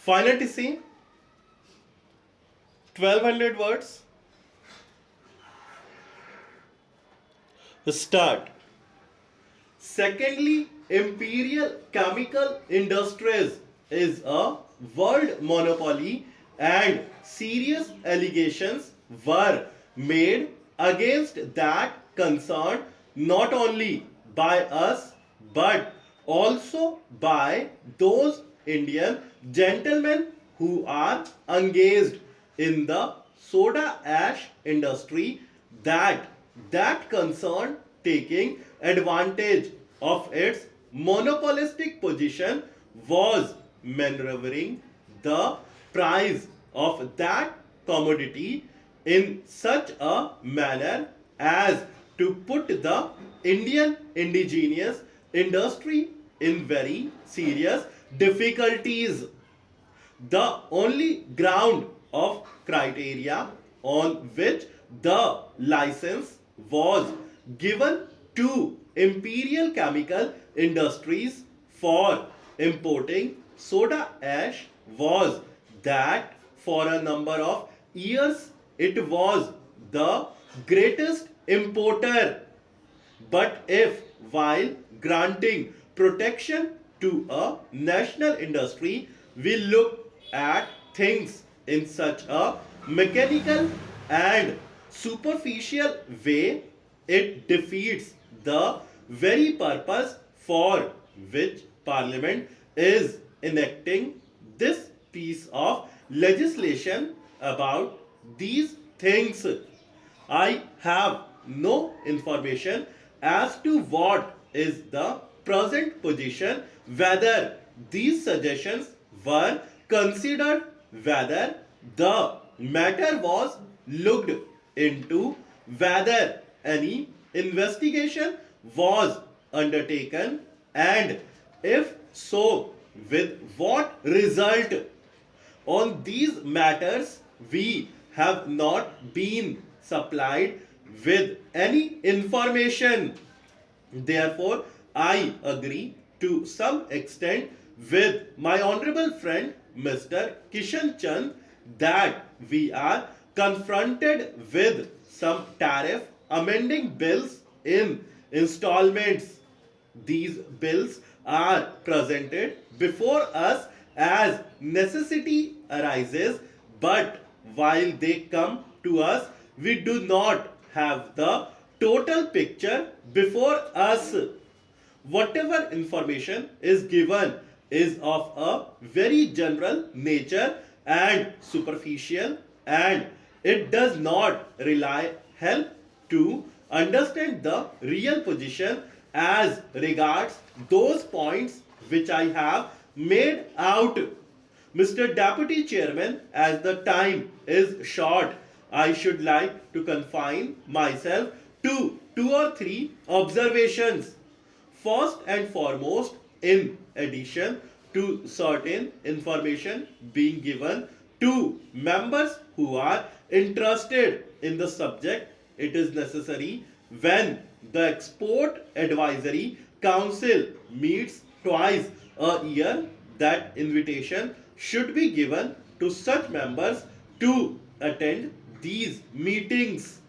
Fantasy, 1200 words. Start. Secondly, Imperial Chemical Industries is a world monopoly and serious allegations were made against that concern not only by us but also by those Indian gentlemen who are engaged in the soda ash industry that concern taking advantage of its monopolistic position was maneuvering the price of that commodity in such a manner as to put the Indian indigenous industry in very serious difficulties. The only ground of criteria on which the license was given to Imperial Chemical Industries for importing soda ash was that for a number of years it was the greatest importer. But if, while granting protection to a national industry, we look at things in such a mechanical and superficial way, it defeats the very purpose for which Parliament is enacting this piece of legislation about these things. I have no information as to what is the present position, whether these suggestions were considered, whether the matter was looked into, whether any investigation was undertaken, and if so, with what result. On these matters, we have not been supplied with any information. Therefore, I agree to some extent with my honorable friend Mr. Kishan Chand that we are confronted with some tariff amending bills in installments. These bills are presented before us as necessity arises, but while they come to us, we do not have the total picture before us. Whatever information is given is of a very general nature and superficial, and it does not rely help to understand the real position as regards those points which I have made out. Mr. Deputy Chairman, as the time is short, I should like to confine myself to two or three observations. First and foremost, in addition to certain information being given to members who are interested in the subject, it is necessary when the Export Advisory Council meets twice a year that invitation should be given to such members to attend these meetings.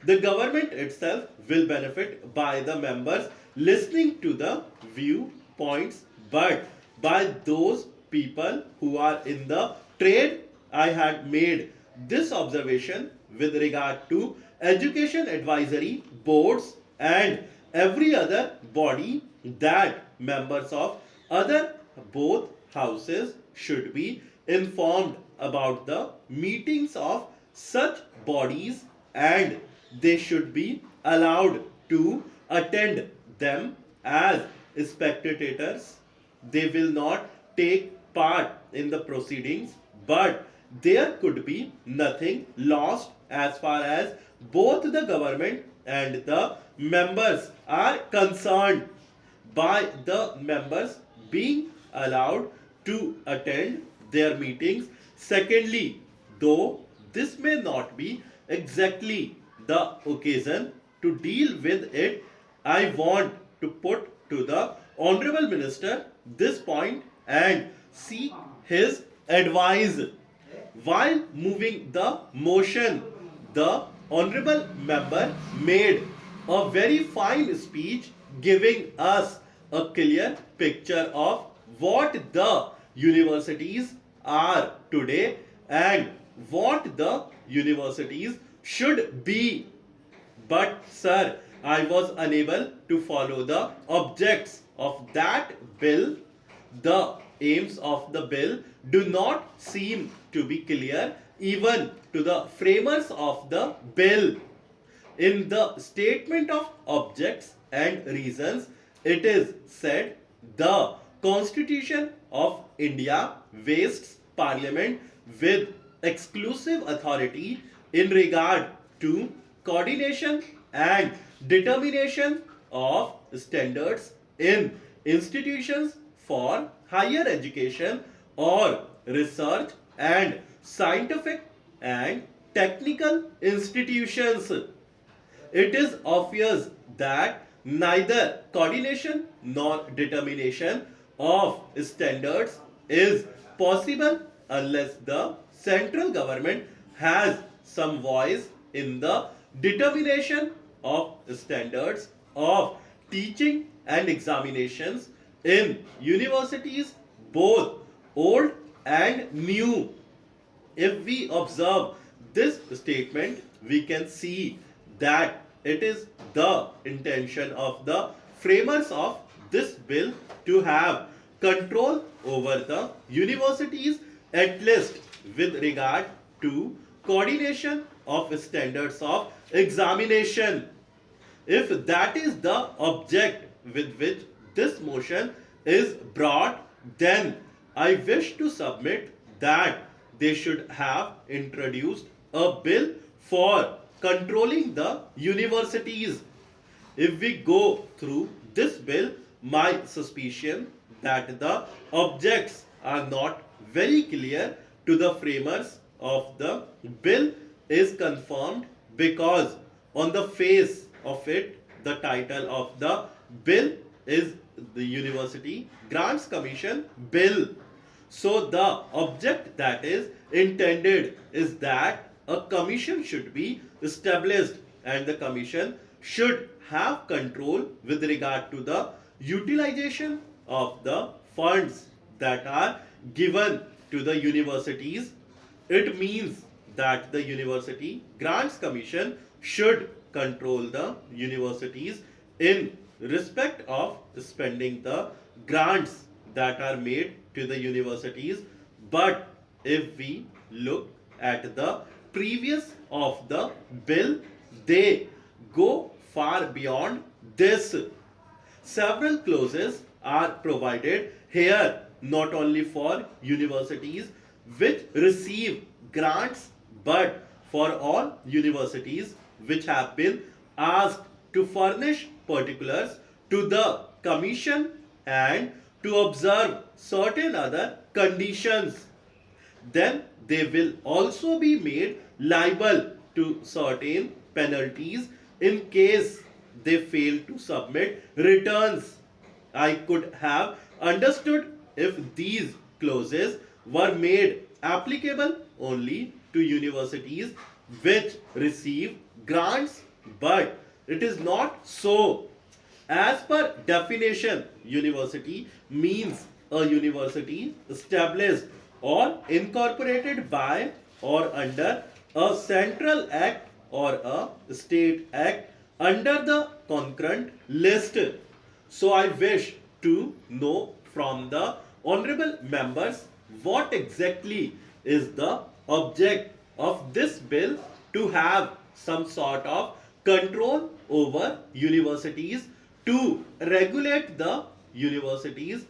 The government itself will benefit by the members listening to the viewpoints, but by those people who are in the trade. I had made this observation with regard to education advisory boards and every other body that members of other both houses should be informed about the meetings of such bodies, and they should be allowed to attend them as spectators. They will not take part in the proceedings, but there could be nothing lost as far as both the government and the members are concerned by the members being allowed to attend their meetings. Secondly, though this may not be exactly the occasion to deal with it, I want to put to the Honorable Minister this point and seek his advise. While moving the motion, the honorable member made a very fine speech giving us a clear picture of what the universities are today and what the universities should be. But, sir, I was unable to follow the objects of that bill. The aims of the bill do not seem to be clear even to the framers of the bill. In the statement of objects and reasons, it is said the Constitution of India vests Parliament with exclusive authority in regard to coordination and determination of standards in institutions for higher education or research and scientific and technical institutions. It is obvious that neither coordination nor determination of standards is possible unless the central government has some voice in the determination of standards of teaching and examinations in universities, both old and new. If we observe this statement, we can see that it is the intention of the framers of this bill to have control over the universities, at least with regard to coordination of standards of examination. If that is the object with which this motion is brought, then I wish to submit that they should have introduced a bill for controlling the universities. If we go through this bill, my suspicion that the objects are not very clear to the framers of the bill is confirmed because on the face of it, the title of the bill is the University Grants Commission Bill. So the object that is intended is that a commission should be established and the commission should have control with regard to the utilization of the funds that are given to the universities. It means that the University Grants Commission should control the universities in respect of spending the grants that are made to the universities. But if we look at the previous of the bill, they go far beyond this. Several clauses are provided here not only for universities which receive grants but for all universities which have been asked to furnish particulars to the commission and to observe certain other conditions. Then they will also be made liable to certain penalties in case they fail to submit returns. I could have understood if these clauses were made applicable only to universities which receive grants, but it is not so. As per definition, university means a university established or incorporated by or under a central act or a state act under the concurrent list. So I wish to know from the honorable members what exactly is the object of this bill to have some sort of control over universities, to regulate the universities.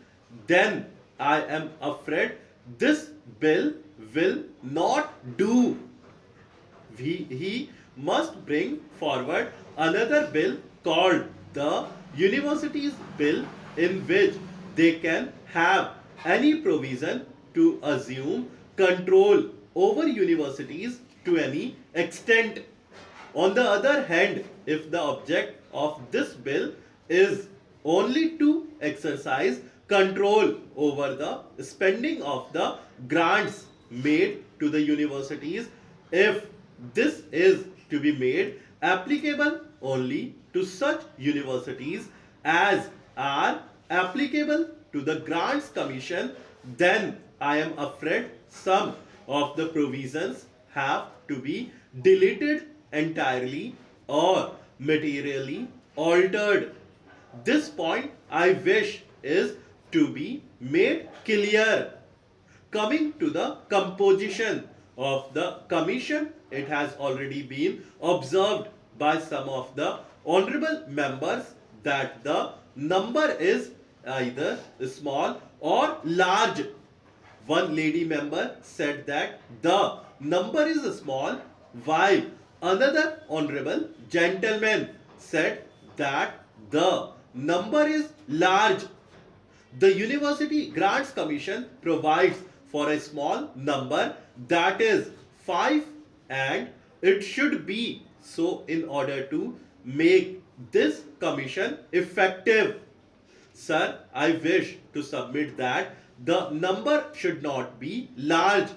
Then I am afraid this bill will not do. He must bring forward another bill called the Universities Bill, in which they can have any provision to assume control over universities to any extent. On the other hand, if the object of this bill is only to exercise control over the spending of the grants made to the universities if this is to be made applicable only to such universities as are applicable to the grants commission, then I am afraid some of the provisions have to be deleted entirely or materially altered. This point I wish is to be made clear. Coming to the composition of the commission, it has already been observed by some of the honorable members that the number is either small or large. One lady member said that the number is small, while another honorable gentleman said that the number is large. The University Grants Commission provides for a small number, that is 5, and it should be so in order to make this commission effective. Sir, I wish to submit that the number should not be large.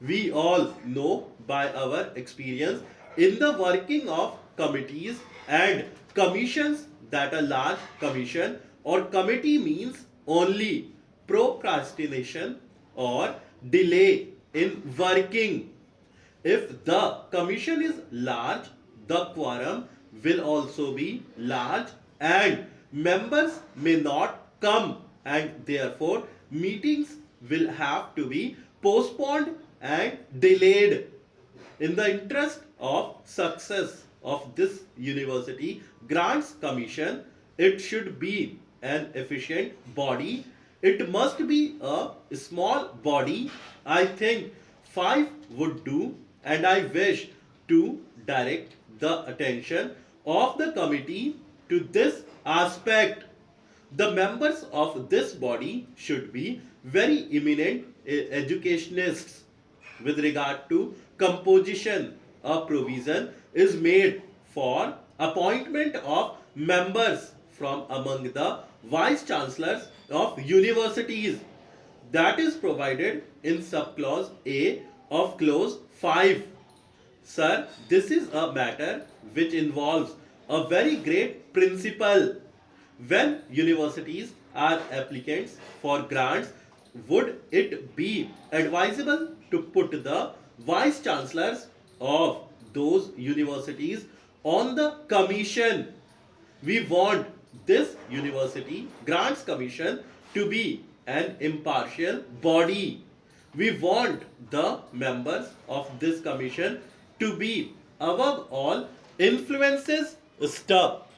We all know by our experience in the working of committees and commissions that a large commission or committee means only procrastination or delay in working. If the commission is large, the quorum will also be large and members may not come, and therefore meetings will have to be postponed and delayed. In the interest of success of this university grants commission, it should be an efficient body. It must be a small body. I think 5 would do, and I wish to direct the attention of the committee to this aspect. The members of this body should be very eminent educationists. With regard to composition, a provision is made for appointment of members from among the vice chancellors of universities. That is provided in subclause A of clause 5. Sir, this is a matter which involves a very great principle. When universities are applicants for grants, would it be advisable to put the vice chancellors of those universities on the commission? We want this university grants commission to be an impartial body. We want the members of this commission to be above all influences stuff